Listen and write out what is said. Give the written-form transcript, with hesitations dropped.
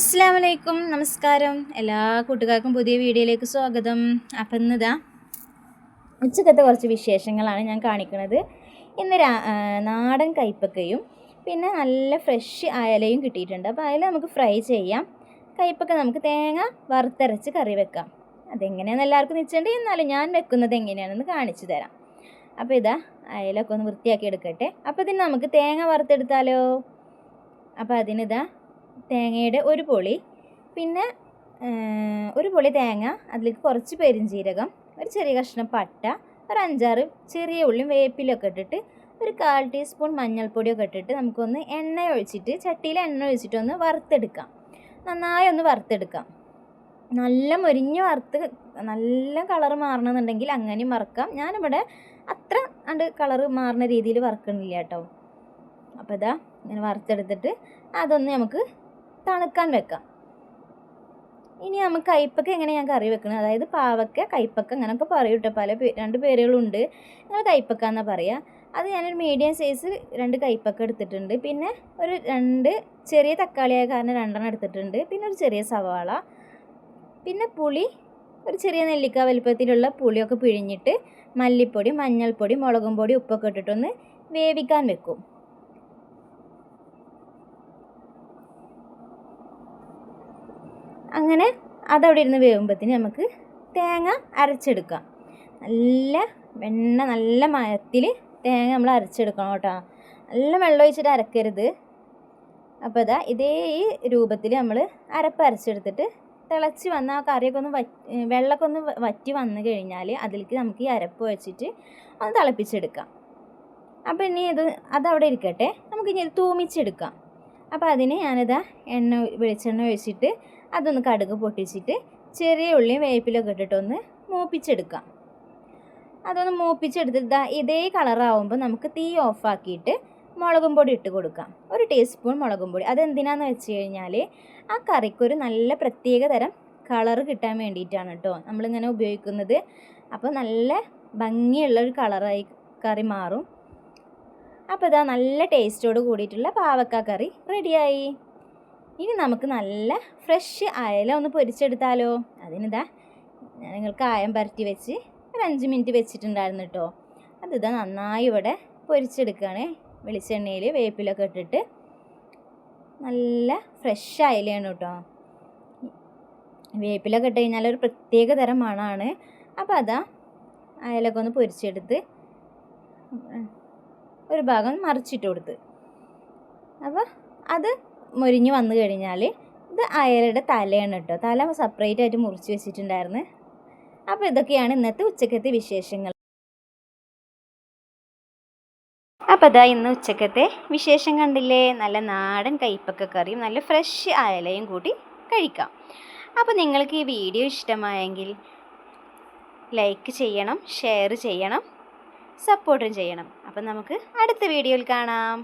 അസ്സലാമലൈക്കും, നമസ്കാരം. എല്ലാ കൂട്ടുകാർക്കും പുതിയ വീഡിയോയിലേക്ക് സ്വാഗതം. അപ്പം ഇന്നിതാ ഉച്ചക്കത്തെ കുറച്ച് വിശേഷങ്ങളാണ് ഞാൻ കാണിക്കുന്നത്. ഇന്ന് നാടൻ കൈപ്പക്കയും പിന്നെ നല്ല ഫ്രഷ് അയലയും കിട്ടിയിട്ടുണ്ട്. അപ്പോൾ അയല നമുക്ക് ഫ്രൈ ചെയ്യാം, കൈപ്പക്ക നമുക്ക് തേങ്ങ വറുത്തരച്ച് കറി വെക്കാം. അതെങ്ങനെയാണെന്ന് എല്ലാവർക്കും നിശ്ചയുണ്ട്, എന്നാലും ഞാൻ വെക്കുന്നത് എങ്ങനെയാണെന്ന് കാണിച്ചു തരാം. അപ്പോൾ ഇതാ അയലൊക്കെ ഒന്ന് വൃത്തിയാക്കി എടുക്കട്ടെ. അപ്പോൾ ഇതിന് നമുക്ക് തേങ്ങ വറുത്തെടുത്താലോ. അപ്പോൾ അതിനിതാ തേങ്ങയുടെ ഒരു പൊളി, പിന്നെ ഒരു പൊളി തേങ്ങ, അതിലേക്ക് കുറച്ച് പെരിഞ്ജീരകം, ഒരു ചെറിയ കഷ്ണം പട്ട, ഒരു 5-6 ചെറിയ ഉള്ളിയും വേപ്പിലൊക്കെ ഇട്ടിട്ട് ഒരു 1/4 ടീസ്പൂൺ മഞ്ഞൾപ്പൊടിയൊക്കെ ഇട്ടിട്ട് നമുക്കൊന്ന് ചട്ടിയിൽ എണ്ണ ഒഴിച്ചിട്ട് ഒന്ന് വറുത്തെടുക്കാം. നന്നായി ഒന്ന് വറുത്തെടുക്കാം. നല്ല മൊരിഞ്ഞ് വറുത്ത് നല്ല കളറ് മാറണമെന്നുണ്ടെങ്കിൽ അങ്ങനെയും വറുക്കാം. ഞാനിവിടെ അത്ര കളറ് മാറുന്ന രീതിയിൽ വറുക്കണില്ല കേട്ടോ. അപ്പോൾ ഇതാ ഇങ്ങനെ വറുത്തെടുത്തിട്ട് അതൊന്ന് നമുക്ക് തണുക്കാൻ വെക്കാം. ഇനി നമുക്ക് കൈപ്പക്ക എങ്ങനെ ഞാൻ കറി വെക്കുന്നത്, അതായത് പാവക്ക, കൈപ്പക്ക അങ്ങനെയൊക്കെ പറയും കേട്ടോ. രണ്ട് പേരുകളുണ്ട്. ഞങ്ങൾ കൈപ്പക്ക എന്നാണ് പറയുക. അത് ഞാനൊരു മീഡിയം സൈസ് 2 കൈപ്പക്ക എടുത്തിട്ടുണ്ട്. പിന്നെ ഒരു 2 ചെറിയ തക്കാളിയായ കാരണം 2 എടുത്തിട്ടുണ്ട്. പിന്നെ ഒരു ചെറിയ സവാള, പിന്നെ പുളി, ഒരു ചെറിയ നെല്ലിക്ക വലിപ്പത്തിലുള്ള പുളിയൊക്കെ പിഴിഞ്ഞിട്ട് മല്ലിപ്പൊടി, മഞ്ഞൾപ്പൊടി, മുളകും പൊടി, ഉപ്പൊക്കെ ഇട്ടിട്ടൊന്ന് വേവിക്കാൻ വെക്കും. അങ്ങനെ അതവിടെ ഇരുന്ന് വേവുമ്പോഴത്തേന് നമുക്ക് തേങ്ങ അരച്ചെടുക്കാം. നല്ല മയത്തിൽ തേങ്ങ നമ്മൾ അരച്ചെടുക്കണം കേട്ടോ. നല്ല വെള്ളം ഒഴിച്ചിട്ട് അരക്കരുത്. അപ്പോൾ ഇതാ ഇതേ ഈ രൂപത്തിൽ നമ്മൾ അരപ്പ് അരച്ചെടുത്തിട്ട് തിളച്ച് വന്ന ആ കറിയൊക്കെ വെള്ളമൊക്കെ ഒന്ന് വറ്റി വന്നു കഴിഞ്ഞാൽ അതിലേക്ക് നമുക്ക് ഈ അരപ്പ് വെച്ചിട്ട് ഒന്ന് തിളപ്പിച്ചെടുക്കാം. അപ്പോൾ ഇനി അതവിടെ ഇരിക്കട്ടെ. നമുക്കിനി ഇത് തൂമിച്ചെടുക്കാം. അപ്പോൾ അതിന് ഞാനിതാ വെളിച്ചെണ്ണ ഒഴിച്ചിട്ട് അതൊന്ന് കടുക് പൊട്ടിച്ചിട്ട് ചെറിയ ഉള്ളിയും വേപ്പിലൊക്കെ ഇട്ടിട്ടൊന്ന് മൂപ്പിച്ചെടുക്കാം. അതൊന്ന് മൂപ്പിച്ചെടുത്തിട്ട് ഇതേ കളറാവുമ്പോൾ നമുക്ക് തീ ഓഫാക്കിയിട്ട് മുളകും പൊടി ഇട്ട് കൊടുക്കാം. 1 ടീസ്പൂൺ മുളകും പൊടി. അതെന്തിനാന്ന് വെച്ച് കഴിഞ്ഞാൽ ആ കറിക്കൊരു നല്ല പ്രത്യേക തരം കളറ് കിട്ടാൻ വേണ്ടിയിട്ടാണ് കേട്ടോ നമ്മളിങ്ങനെ ഉപയോഗിക്കുന്നത്. അപ്പോൾ നല്ല ഭംഗിയുള്ളൊരു കളറായി കറി മാറും. അപ്പോൾ ഇതാ നല്ല ടേസ്റ്റോട് കൂടിയിട്ടുള്ള പാവക്ക കറി റെഡിയായി. ഇനി നമുക്ക് നല്ല ഫ്രഷ് അയല ഒന്ന് പൊരിച്ചെടുത്താലോ. അതിനിതാ ഞാൻ നിങ്ങൾക്ക് കായം പരട്ടി വെച്ച് ഒരു 5 മിനിറ്റ് വെച്ചിട്ടുണ്ടായിരുന്നു കേട്ടോ. അതിതാ നന്നായി ഇവിടെ പൊരിച്ചെടുക്കുകയാണ്. വെളിച്ചെണ്ണയിൽ വേപ്പിലൊക്കെ ഇട്ടിട്ട് നല്ല ഫ്രഷ് അയലയാണ് കേട്ടോ. വേപ്പിലൊക്കെ ഇട്ട് കഴിഞ്ഞാൽ ഒരു പ്രത്യേക തരം മണമാണ്. അപ്പോൾ അതാ അയലൊക്കെ ഒന്ന് പൊരിച്ചെടുത്ത് ഒരു ഭാഗം മറിച്ചിട്ട് കൊടുത്ത്, അപ്പോൾ അത് മൊരിഞ്ഞ് വന്നു കഴിഞ്ഞാൽ ഇത് അയലയുടെ തലയാണ് കേട്ടോ. തല സെപ്പറേറ്റ് ആയിട്ട് മുറിച്ച് വെച്ചിട്ടുണ്ടായിരുന്നു. അപ്പോൾ ഇതൊക്കെയാണ് ഇന്നത്തെ ഉച്ചക്കത്തെ വിശേഷങ്ങൾ. അപ്പോൾ ഇതാ ഇന്ന് ഉച്ചക്കത്തെ വിശേഷം കണ്ടില്ലേ. നല്ല നാടൻ കൈപ്പക്ക കറിയും നല്ല ഫ്രഷ് അയലയും കൂട്ടി കഴിക്കാം. അപ്പോൾ നിങ്ങൾക്ക് ഈ വീഡിയോ ഇഷ്ടമായെങ്കിൽ ലൈക്ക് ചെയ്യണം, ഷെയർ ചെയ്യണം, സപ്പോർട്ടും ചെയ്യണം. അപ്പം നമുക്ക് അടുത്ത വീഡിയോയിൽ കാണാം.